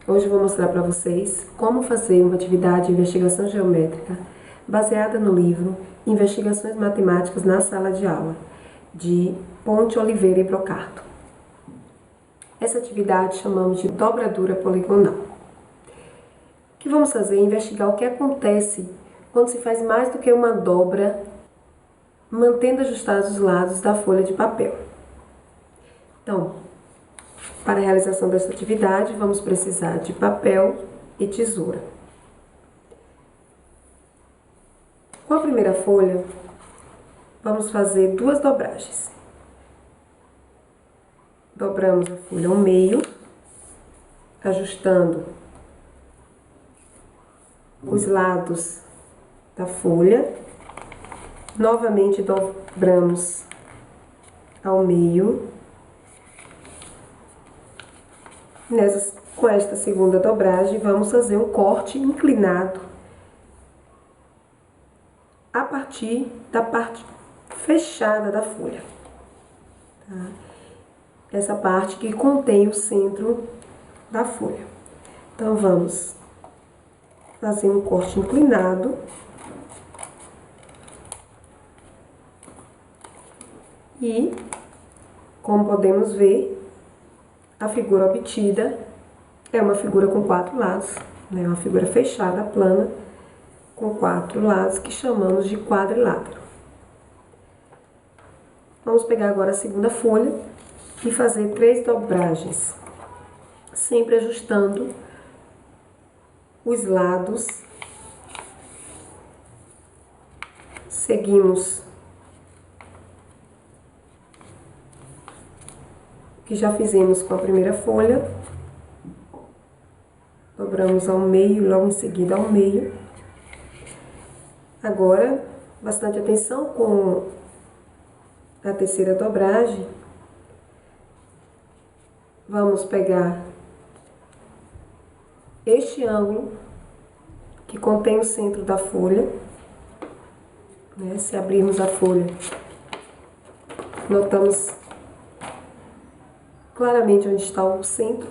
Hoje eu vou mostrar para vocês como fazer uma atividade de investigação geométrica baseada no livro Investigações Matemáticas na Sala de Aula, de Ponte Oliveira e Brocardo. Essa atividade chamamos de dobradura poligonal. O que vamos fazer é investigar o que acontece quando se faz mais do que uma dobra, mantendo ajustados os lados da folha de papel. Então, para a realização dessa atividade, vamos precisar de papel e tesoura. Com a primeira folha, vamos fazer duas dobragens. Dobramos a folha ao meio, ajustando os lados da folha. Novamente dobramos ao meio. Com esta segunda dobragem, vamos fazer um corte inclinado a partir da parte fechada da folha. Tá? Essa parte que contém o centro da folha. Então, vamos fazer um corte inclinado. E, como podemos ver, a figura obtida é uma figura com 4 lados, né? Uma figura fechada, plana, com 4 lados, que chamamos de quadrilátero. Vamos pegar agora a segunda folha e fazer 3 dobragens, sempre ajustando os lados. Seguimos o que já fizemos com a primeira folha. Dobramos ao meio, logo em seguida ao meio. Agora, bastante atenção com a terceira dobragem. Vamos pegar este ângulo que contém o centro da folha, né? Se abrirmos a folha, notamos claramente onde está o centro.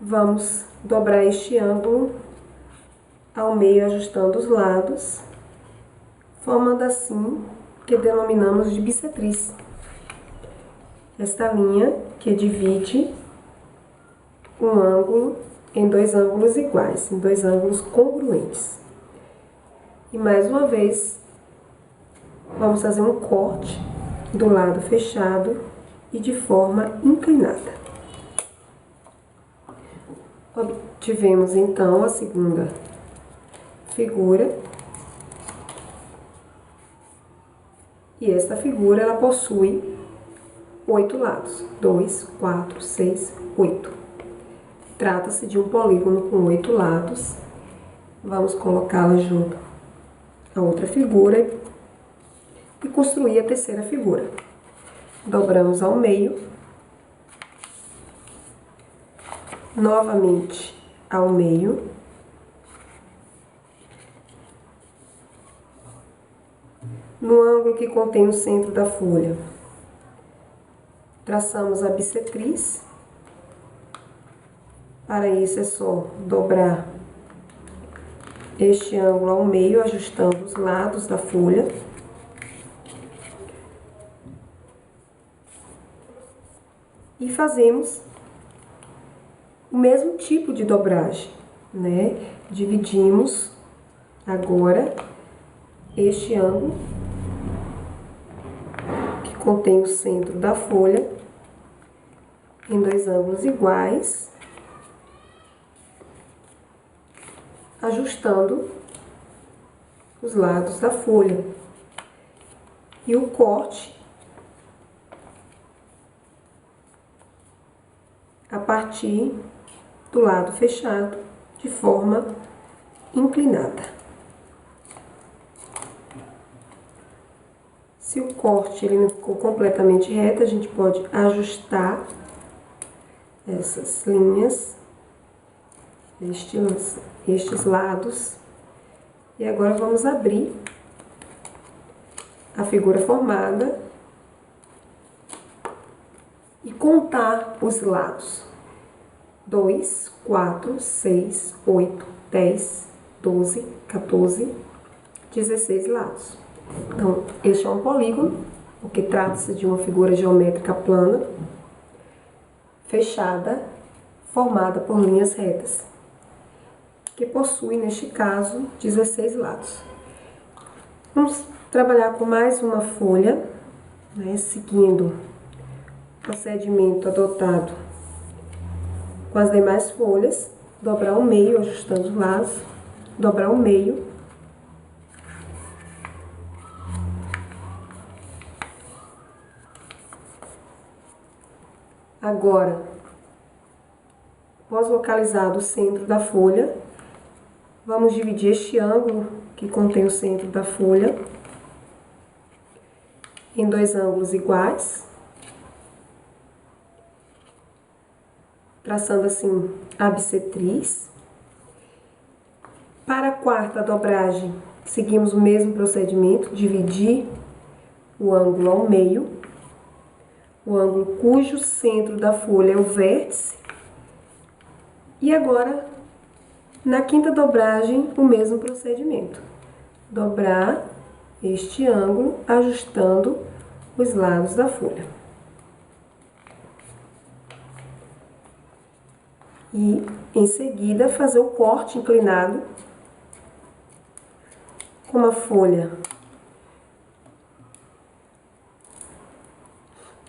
Vamos dobrar este ângulo ao meio, ajustando os lados, formando assim o que denominamos de bissetriz. Esta linha que divide um ângulo em 2 ângulos iguais, em 2 ângulos congruentes. E mais uma vez, vamos fazer um corte do lado fechado e de forma inclinada. Obtivemos então a segunda figura. E esta figura ela possui 8 lados: 2, 4, 6, 8. Trata-se de um polígono com 8 lados. Vamos colocá-la junto à outra figura e construir a terceira figura. Dobramos ao meio. Novamente ao meio. No ângulo que contém o centro da folha, traçamos a bissetriz. Para isso é só dobrar este ângulo ao meio, ajustando os lados da folha. E fazemos o mesmo tipo de dobragem, né? Dividimos agora este ângulo que contém o centro da folha em 2 ângulos iguais, ajustando os lados da folha. E o corte a partir do lado fechado, de forma inclinada. Se o corte ele não ficou completamente reto, a gente pode ajustar essas linhas, estes lados. E agora vamos abrir a figura formada e contar os lados. 2, 4, 6, 8, 10, 12, 14, 16 lados. Então, este é um polígono, porque trata-se de uma figura geométrica plana, fechada, formada por linhas retas, que possui, neste caso, 16 lados. Vamos trabalhar com mais uma folha, né, seguindo o procedimento adotado com as demais folhas, dobrar o meio, ajustando os lados, dobrar o meio, agora, após localizado o centro da folha, vamos dividir este ângulo que contém o centro da folha em dois ângulos iguais, traçando assim a bissetriz. Para a quarta dobragem, seguimos o mesmo procedimento, dividir o ângulo ao meio, o ângulo cujo centro da folha é o vértice. E agora, na quinta dobragem, o mesmo procedimento. Dobrar este ângulo, ajustando os lados da folha. E, em seguida, fazer o corte inclinado, como a folha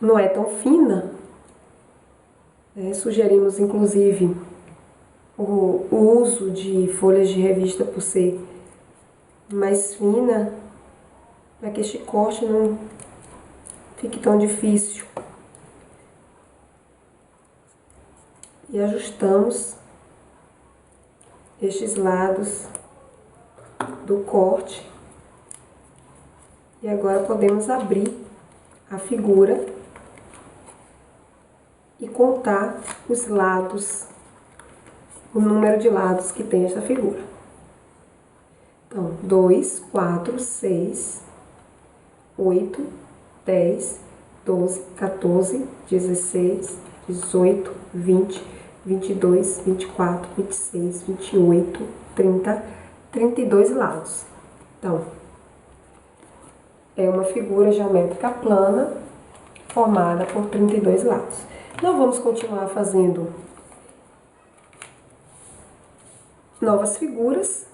não é tão fina, sugerimos, inclusive, o uso de folhas de revista por ser mais fina, para que este corte não fique tão difícil. E ajustamos estes lados do corte. E agora podemos abrir a figura e contar os lados, o número de lados que tem essa figura. Então, 2, 4, 6, 8, 10, 12, 14, 16, 18, 20, 22, 24, 26, 28, 30, 32 lados. Então, é uma figura geométrica plana formada por 32 lados. Nós vamos continuar fazendo novas figuras.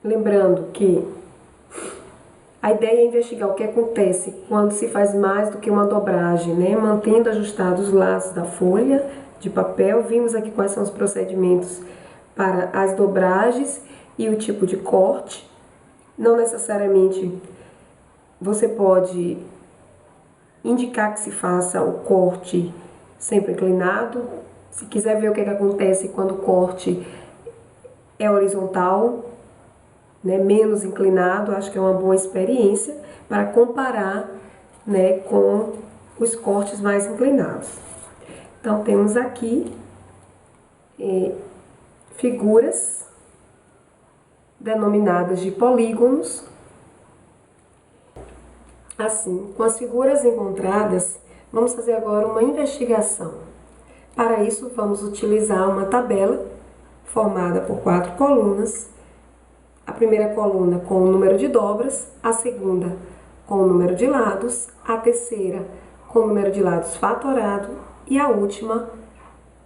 Lembrando que a ideia é investigar o que acontece quando se faz mais do que uma dobragem, né? Mantendo ajustados os lados da folha de papel. Vimos aqui quais são os procedimentos para as dobragens e o tipo de corte. Não necessariamente você pode indicar que se faça o corte sempre inclinado. Se quiser ver o que acontece quando o corte é horizontal, né, menos inclinado, acho que é uma boa experiência para comparar, né, com os cortes mais inclinados. Então, temos aqui figuras denominadas de polígonos. Assim, com as figuras encontradas, vamos fazer agora uma investigação. Para isso, vamos utilizar uma tabela formada por 4 colunas. A primeira coluna com o número de dobras, a segunda com o número de lados, a terceira com o número de lados fatorado e a última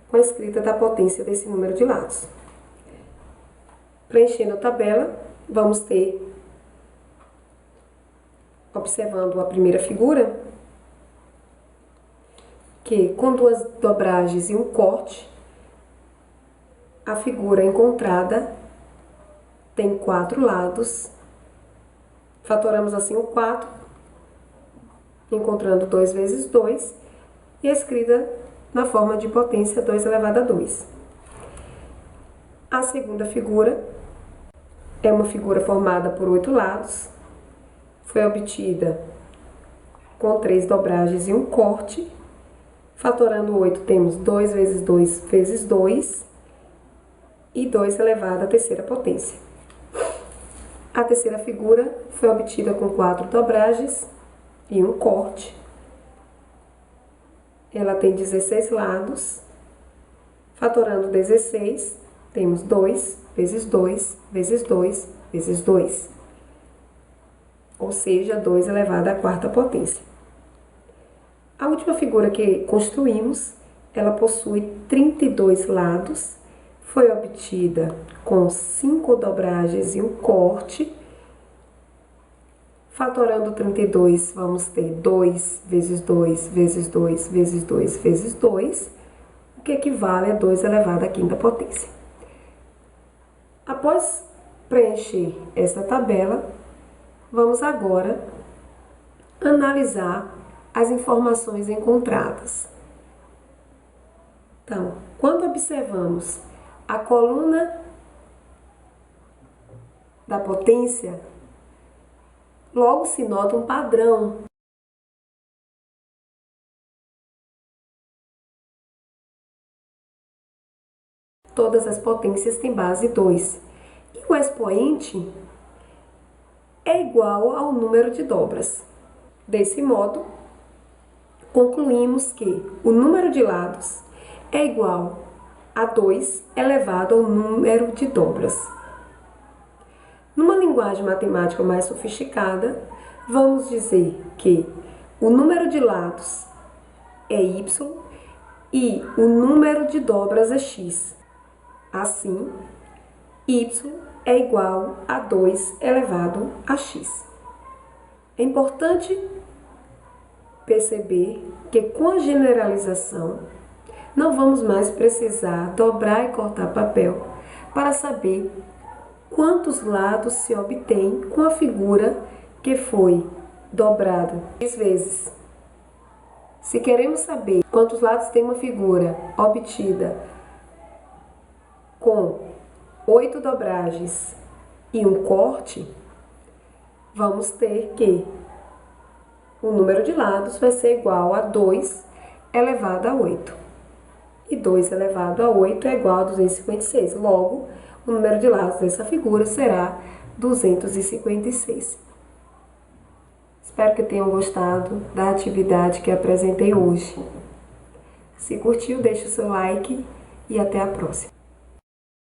com a escrita da potência desse número de lados. Preenchendo a tabela, vamos ter, observando a primeira figura, que com 2 dobragens e um corte, a figura encontrada tem 4 lados. Fatoramos assim o 4, encontrando 2 vezes 2, e escrita na forma de potência 2 elevado a 2. A segunda figura é uma figura formada por 8 lados. Foi obtida com 3 dobragens e um corte. Fatorando 8, temos 2 vezes 2 vezes 2 e 2 elevado à terceira potência. A terceira figura foi obtida com 4 dobragens e um corte. Ela tem 16 lados. Fatorando 16, temos 2 vezes 2 vezes 2 vezes 2. Ou seja, 2 elevado à quarta potência. A última figura que construímos, ela possui 32 lados, foi obtida com 5 dobragens e um corte. Fatorando 32, vamos ter 2 vezes 2 vezes 2 vezes 2 vezes 2, o que equivale a 2 elevado à quinta potência. Após preencher essa tabela, vamos agora analisar as informações encontradas. Então, quando observamos a coluna da potência, logo se nota um padrão. Todas as potências têm base 2. E o expoente é igual ao número de dobras. Desse modo, concluímos que o número de lados é igual a 2 elevado ao número de dobras. Numa linguagem matemática mais sofisticada, vamos dizer que o número de lados é y e o número de dobras é x. Assim, y é igual a 2 elevado a x. É importante perceber que com a generalização não vamos mais precisar dobrar e cortar papel para saber quantos lados se obtém com a figura que foi dobrada x vezes. Se queremos saber quantos lados tem uma figura obtida com 8 dobragens e um corte, vamos ter que o número de lados vai ser igual a 2 elevado a 8. E 2 elevado a 8 é igual a 256. Logo, o número de lados dessa figura será 256. Espero que tenham gostado da atividade que apresentei hoje. Se curtiu, deixe o seu like e até a próxima.